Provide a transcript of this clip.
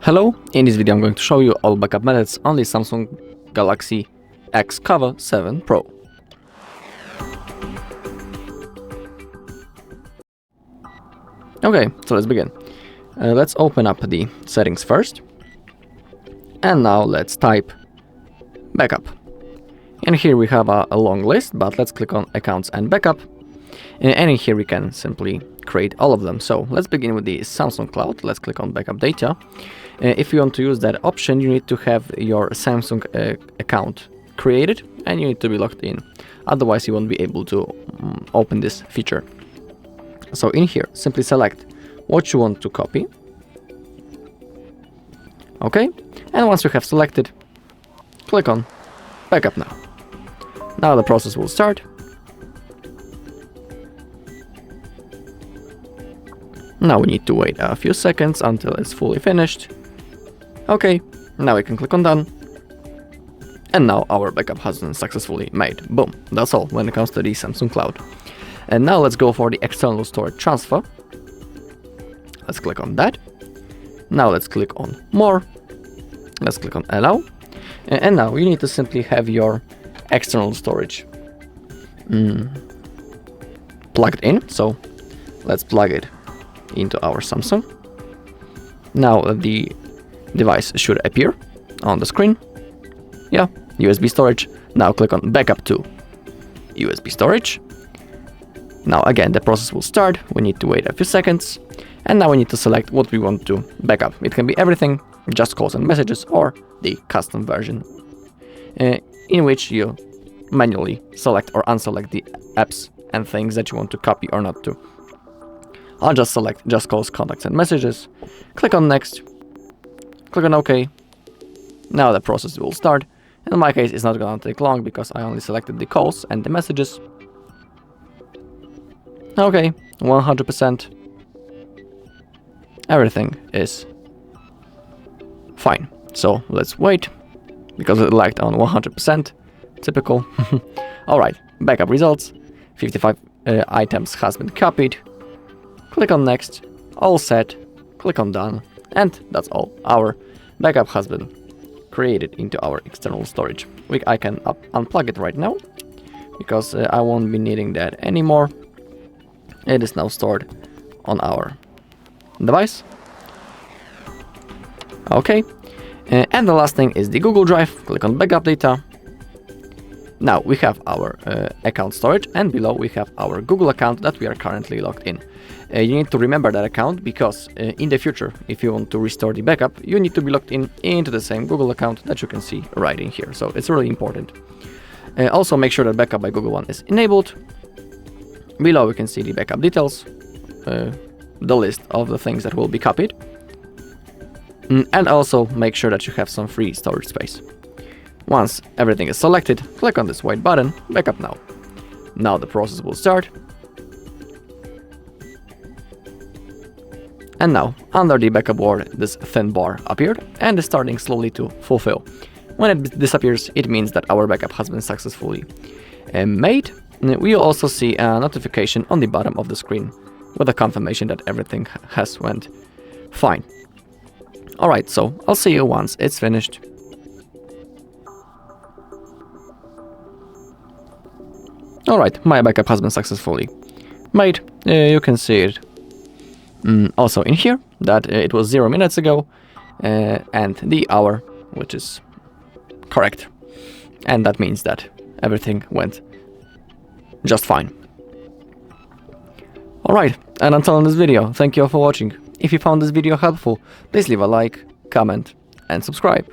Hello, in this video I'm going to show you all backup methods on the Samsung Galaxy XCover7 Pro. Okay, so let's begin. Let's open up the settings first. And now let's type backup. And here we have a long list, but let's click on accounts and backup. And in here we can simply create all of them. So let's begin with the Samsung Cloud. Let's click on backup data. If you want to use that option, you need to have your Samsung account created and you need to be logged in. Otherwise, you won't be able to open this feature. So in here, simply select what you want to copy. Okay, and once you have selected, click on backup now. Now the process will start. Now we need to wait a few seconds until it's fully finished. Okay, now we can click on done. And now our backup has been successfully made. Boom, that's all when it comes to the Samsung Cloud. And now let's go for the external storage transfer. Let's click on that. Now let's click on more. Let's click on allow. And now you need to simply have your external storage plugged in. So let's plug it into our Samsung. Now the device should appear on the screen. Yeah, USB storage. Now click on backup to USB storage. Now again the process will start. We need to wait a few seconds. And now we need to select what we want to backup. It can be everything, just calls and messages, or the custom version in which you manually select or unselect the apps and things that you want to copy or not to. I'll just select just calls, contacts and messages. Click on next. Click on OK. Now the process will start. In my case, it's not going to take long because I only selected the calls and the messages. Okay, 100%. Everything is fine. So let's wait because it lagged on 100%. Typical. Alright, backup results. 55 items has been copied. Click on next, all set, click on done, and that's all. Our backup has been created into our external storage. I can unplug it right now because I won't be needing that anymore. It is now stored on our device. Okay, and the last thing is the Google Drive. Click on backup data. Now we have our account storage, and below we have our Google account that we are currently logged in. You need to remember that account because in the future, if you want to restore the backup, you need to be logged in into the same Google account that you can see right in here. So it's really important. Also make sure that backup by Google One is enabled. Below we can see the backup details, the list of the things that will be copied. And also make sure that you have some free storage space. Once everything is selected, click on this white button, backup now. Now the process will start. And now, under the backup word, this thin bar appeared and is starting slowly to fulfill. When it disappears, it means that our backup has been successfully made. We will also see a notification on the bottom of the screen with a confirmation that everything has went fine. Alright, so I'll see you once it's finished. Alright, my backup has been successfully made. You can see it also in here that it was 0 minutes ago and the hour, which is correct. And that means that everything went just fine. Alright, and until in this video, thank you all for watching. If you found this video helpful, please leave a like, comment and subscribe.